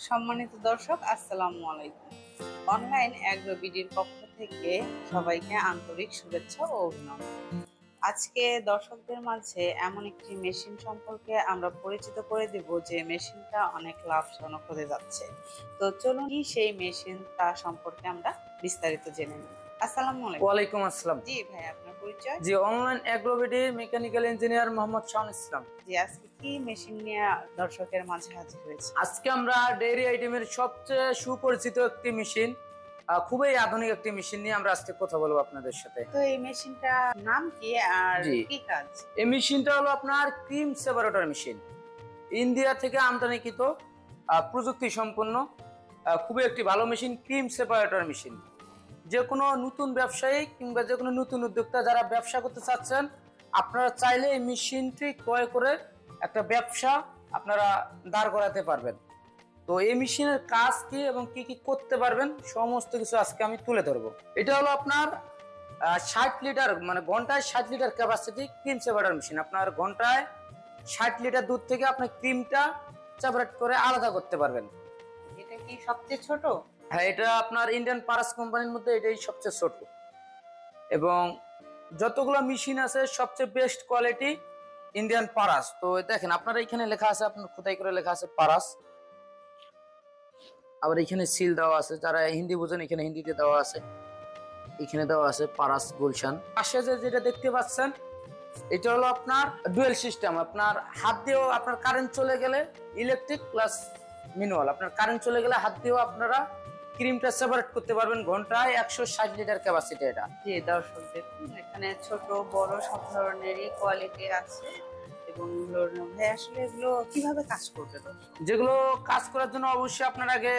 সম্মানিত দর্শক, আসসালামু আলাইকুম। অনলাইন অ্যাগ্রোবিডির পক্ষ থেকে সবাইকে আন্তরিক শুভেচ্ছা ও অভিনন্দন। আজকে দর্শকদের মাঝে এমন একটি মেশিন সম্পর্কে আমরা পরিচিত করে দেব যে মেশিনটা অনেক লাভজনক হতে যাচ্ছে। তো চলুন কি সেই মেশিন তা সম্পর্কে আমরা বিস্তারিত জেনে নিই। আসসালামু আলাইকুম। ওয়ালাইকুম আসসালাম। জি ভাই, আপনার পরিচয়? জি, অনলাইন অ্যাগ্রোবিডির মেকানিক্যাল ইঞ্জিনিয়ার মোহাম্মদ শাওন ইসলাম। জি, আজকে কি মেশিন নিয়ে দর্শকের মাঝে হাজির হয়েছে? আজকে আমরা ডেইরি আইটেমের সবচেয়ে সুপরিচিত একটি মেশিন, খুবই আধুনিক একটি মেশিন নিয়ে আমরা আজকে কথা বলবো আপনাদের সাথে। তো এই মেশিনটার নাম কি আর কি কাজ? এই মেশিনটা হলো আপনার ক্রিম সেপারেটর মেশিন, ইন্ডিয়া থেকে আমদানিকৃত, প্রযুক্তি সম্পন্ন, খুবই একটি ভালো মেশিন। ক্রিম সেপারেটর মেশিন যে কোনো নতুন ব্যবসায়ী কিংবা যে কোনো নতুন উদ্যোক্তা যারা ব্যবসা করতে চাচ্ছেন, আপনারা চাইলে এই মেশিনটি ক্রয় করে একটা ব্যবসা আপনারা দাঁড় করাতে পারবেন। তো এই মেশিনের কাজ কি এবং কি কি করতে পারবেন সমস্ত কিছু আজকে আমি তুলে ধরবো। এটা হলো আপনার 60 লিটার, মানে ঘন্টায় 60 litre capacity cream separator machine. আপনার ঘন্টায় 60 লিটার দুধ থেকে আপনি ক্রিমটা সেপারেট করে আলাদা করতে পারবেন। এটা কি সবচেয়ে ছোট? হ্যাঁ, এটা আপনার ইন্ডিয়ান পারাস কোম্পানির মধ্যে এটাই সবচেয়ে ছোট, এবং যতগুলো মেশিন আছে সবচেয়ে বেস্ট কোয়ালিটি ইন্ডিয়ান পারাস। তো দেখেন আপনারা এখানে লেখা আছে, আপনার খোদাই করে লেখা আছে পারাস, আবার এখানে সিল দেওয়া আছে, যারা হিন্দি বোঝেন এখানে হিন্দিতে দেওয়া আছে, এখানে দেওয়া আছে পারাস গুলশান। পাশে যেটা দেখতে পাচ্ছেন এটা হলো আপনার ডুয়েল সিস্টেম। আপনার হাত দিয়েও, আপনার কারেন্ট চলে গেলে ইলেকট্রিক প্লাস ম্যানুয়াল, আপনার কারেন্ট চলে গেলে হাত দিয়েও আপনারা ক্রিমটা সেপারেট করতে পারবেন। ঘন্টায় 160 লিটার ক্যাপাসিটি এটা। জি দর্শক, দেখুন এখানে ছোট বড় সব ধরনেরই কোয়ালিটি আছে। এবং ভাই আসলে এগুলো কিভাবে কাজ করবে? যেগুলো কাজ করার জন্য অবশ্যই আপনার আগে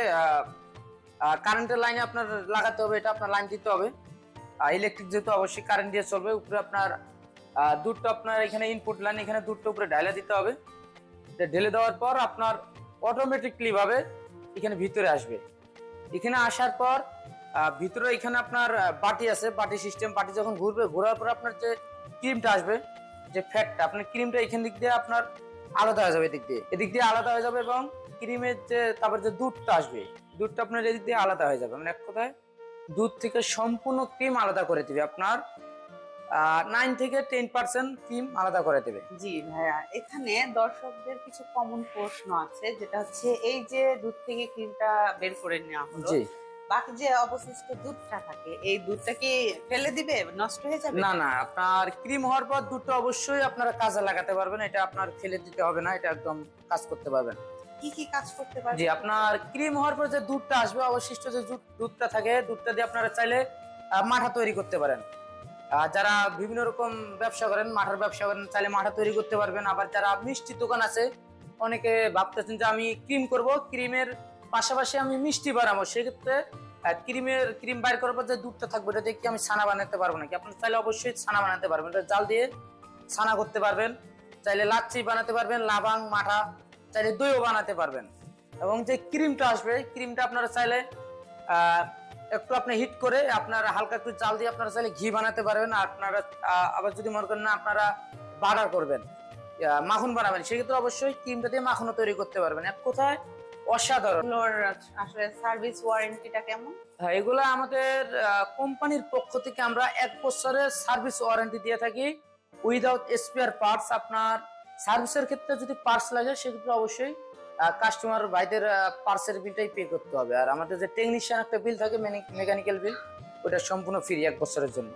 কারেন্টের লাইনে আপনার লাগাতে হবে, এটা আপনার লাইন দিতে হবে। ইলেকট্রিক যেহেতু অবশ্যই কারেন্ট দিয়ে চলবে। উপরে আপনার দুধটা, আপনার এখানে ইনপুট লাইন, এখানে দুধটা উপরে ঢালা দিতে হবে। ঢেলে দেওয়ার পর আপনার অটোমেটিকলি ভাবে এখানে ভিতরে আসবে। এখানে আসার পর ভিতরে এখানে আপনার বাটি আছে, বাটি সিস্টেম। বাটি যখন ঘুরবে, ঘোরার পর আপনার যে ক্রিমটা আসবে, যে ফ্যাটটা, আপনার ক্রিমটা এখান দিক দিয়ে আপনার আলাদা হয়ে যাবে, এদিক দিয়ে আলাদা হয়ে যাবে, এবং ক্রিমের যে তারপর যে দুধটা আসবে, দুধটা আপনার এদিক দিয়ে আলাদা হয়ে যাবে। মানে এক কথায় দুধ থেকে সম্পূর্ণ ক্রিম আলাদা করে দিবে। আপনার 9 থেকে 10% ক্রিম আলাদা করে দেবে। জি ভাইয়া, এখানে দর্শকদের কিছু কমন প্রশ্ন আছে, যেটা হচ্ছে এই যে দুধ থেকে ক্রিমটা বের করে নেওয়া হলো, বাকি যে অবশিষ্ট দুধটা থাকে, এই দুধটা কি ফেলে দিবে, নষ্ট হয়ে যাবে? না না, আপনার ক্রিম হওয়ার পর দুধটা অবশ্যই আপনারা কাজে লাগাতে পারবেন। এটা আপনার ফেলে দিতে হবে না, এটা একদম কাজ করতে পারবেন। কি কি কাজ করতে পারবেন? জি, আপনার ক্রিম হওয়ার পর যে দুধটা আসবে, অবশিষ্ট যে দুধটা থাকে, দুধটা দিয়ে আপনারা চাইলে মাঠা তৈরি করতে পারেন। যারা বিভিন্ন রকম ব্যবসা করেন, মাঠার ব্যবসা করেন, চাইলে মাঠা তৈরি করতে পারবেন। আবার যারা মিষ্টি দোকান আছে, অনেকে ভাবতেছেন যে আমি ক্রিম করব, ক্রিমের পাশাপাশি আমি মিষ্টি বানাবো, সেক্ষেত্রে ক্রিম বাইর করার পর যে দুধটা থাকবে, এটা দিয়ে কি আমি ছানা বানাতে পারবো নাকি? আপনারা চাইলে অবশ্যই ছানা বানাতে পারবেন। জাল দিয়ে ছানা করতে পারবেন, চাইলে লাচ্ছি বানাতে পারবেন, লাবাং, মাঠা, চাইলে দইও বানাতে পারবেন। এবং যে ক্রিমটা আসবে, ক্রিমটা আপনারা চাইলে একটু আপনি হিট করে আপনার হালকা একটু জাল দিয়ে আপনারা চাইলে ঘি বানাতে পারবেন। আপনারা আবার যদি মনে করেন না আপনারা বাটার করবেন, মাখন বানাবেন, সেক্ষেত্রে অবশ্যই ক্রিমটা দিয়ে মাখনও তৈরি করতে পারবেন। এক কথায় অসাধারণ। আসলে সার্ভিস ওয়ারেন্টিটা কেমন? হ্যাঁ, এগুলো আমাদের কোম্পানির পক্ষ থেকে আমরা 1 বছরের সার্ভিস ওয়ারেন্টি দিয়ে থাকি, উইদাউট স্পেয়ার পার্টস। আপনার সার্ভিসের ক্ষেত্রে যদি পার্টস লাগে, সেক্ষেত্রে অবশ্যই কাস্টমার ভাইদের পার্টসের বিলটাই পে করতে হবে। আর আমাদের যে টেকনিশিয়ান একটা বিল থাকে, মেকানিক্যাল বিল, ওটা সম্পূর্ণ ফ্রি 1 বছরের জন্য।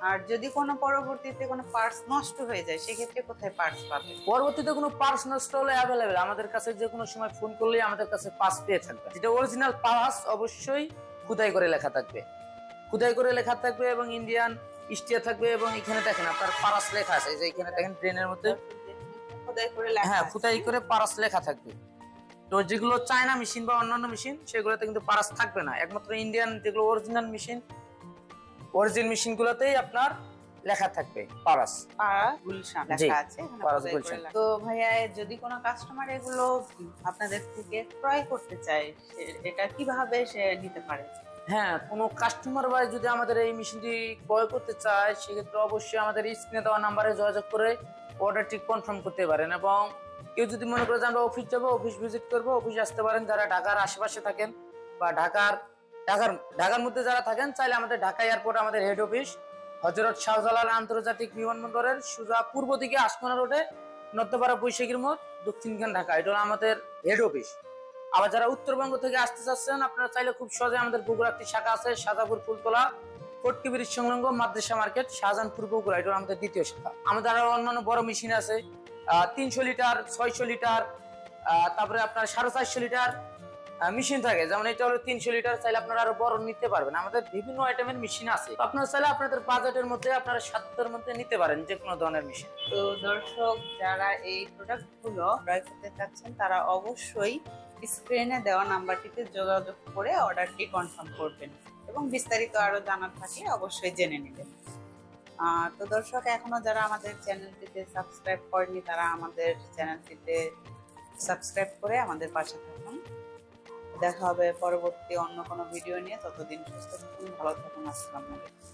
আর যদি কোনো পরবর্তীতে কোনো পার্টস নষ্ট হয়ে যায়, সেক্ষেত্রে কোথায় পার্টস পাবে? পরবর্তীতে কোনো পার্টস নষ্ট হলে অ্যাভেলেবেল আমাদের কাছে যে কোনো সময় ফোন করলেই আমাদের কাছে পার্টস পেয়ে থাকবে। যেটা অরিজিনাল পার্টস অবশ্যই খোদাই করে লেখা থাকবে, খোদাই করে লেখা থাকবে, এবং ইন্ডিয়ান স্টিয়ার থাকবে। এবং এখানে দেখেন আপনার পারাস লেখা আছে, যে এখানে দেখেন ট্রেনের মধ্যে খোদাই করে পারাস লেখা থাকবে। তো যেগুলো চায়না মেশিন বা অন্যান্য মেশিন, সেগুলোতে কিন্তু পারাস থাকবে না। একমাত্র ইন্ডিয়ান যেগুলো অরিজিনাল মেশিন, অরিজিনাল মেশিন গুলোতেই আপনার লেখা থাকবে পারাস গুলশান লেখা আছে। তো ভাইয়া, যদি কোনো কাস্টমার এগুলো আপনাদের থেকে ক্রয় করতে চায়, এটা কিভাবে সে নিতে পারে? হ্যাঁ, কোনো কাস্টমার ভাই যদি আমাদের এই মেশিনটি ক্রয় করতে চায়, সেক্ষেত্রে অবশ্যই আমাদের স্ক্রিনে দেওয়া নাম্বারে যোগাযোগ করে অর্ডারটি কনফার্ম করতে পারেন। এবং কেউ যদি মনে করে যে আমরা অফিস যাবো, অফিস ভিজিট করবো, অফিস আসতে পারেন। যারা ঢাকার আশেপাশে থাকেন বা ঢাকার মধ্যে যারা থাকেন, চাইলে আমাদের ঢাকা এয়ারপোর্ট আমাদের হেড অফিস হযরত শাহজালাল আন্তর্জাতিক বিমানবন্দরের সোজা পূর্ব দিকে আশকোনা রোডে, নর্থপাড়া বৈশাখীর মোড়, দক্ষিণখান ঢাকা। এটা হলো আমাদের হেড অফিস। আবার যারা উত্তরবঙ্গ থেকে আসতে চাচ্ছেন, আপনারা চাইলে খুব সহজে আমাদের বগুড়া একটি শাখা আছে, সাজাপুর ফুলতলা, ফটকি ব্রিজ সংলগ্ন মাদ্রাসা মার্কেট, শাহজাহানপুর, বগুড়া। এটা হলো আমাদের দ্বিতীয় শাখা। আমাদের আরো অন্যান্য বড় মেশিন আছে, 300 লিটার, 600 লিটার, তারপরে আপনার 450 লিটার মেশিন থাকে। যেমন এটা হলো 300 লিটার, চাইলে আপনারা আরো বড় নিতে পারবেন। আমাদের বিভিন্ন আইটেমের মেশিন আছে, আপনারা চাইলে আপনাদের বাজেটের মধ্যে, আপনারা সাধ্যের মধ্যে নিতে পারেন যে কোনো ধরনের মেশিন। তো দর্শক, যারা এই প্রোডাক্টগুলো ক্রয় করতে চাচ্ছেন তারা অবশ্যই স্ক্রিনে দেওয়া নাম্বারটিতে যোগাযোগ করে অর্ডারটি কনফার্ম করবেন এবং বিস্তারিত আরো জানার থাকলে অবশ্যই জেনে নেবেন। তো দর্শক, এখনো যারা আমাদের চ্যানেলটিতে সাবস্ক্রাইব করেনি তারা আমাদের চ্যানেলটিতে সাবস্ক্রাইব করে আমাদের পাশে থাকুন। দেখা হবে পরবর্তী অন্য কোনো ভিডিও নিয়ে। ততদিন সুস্থ থাকুন, ভালো থাকুন। আসসালামু আলাইকুম।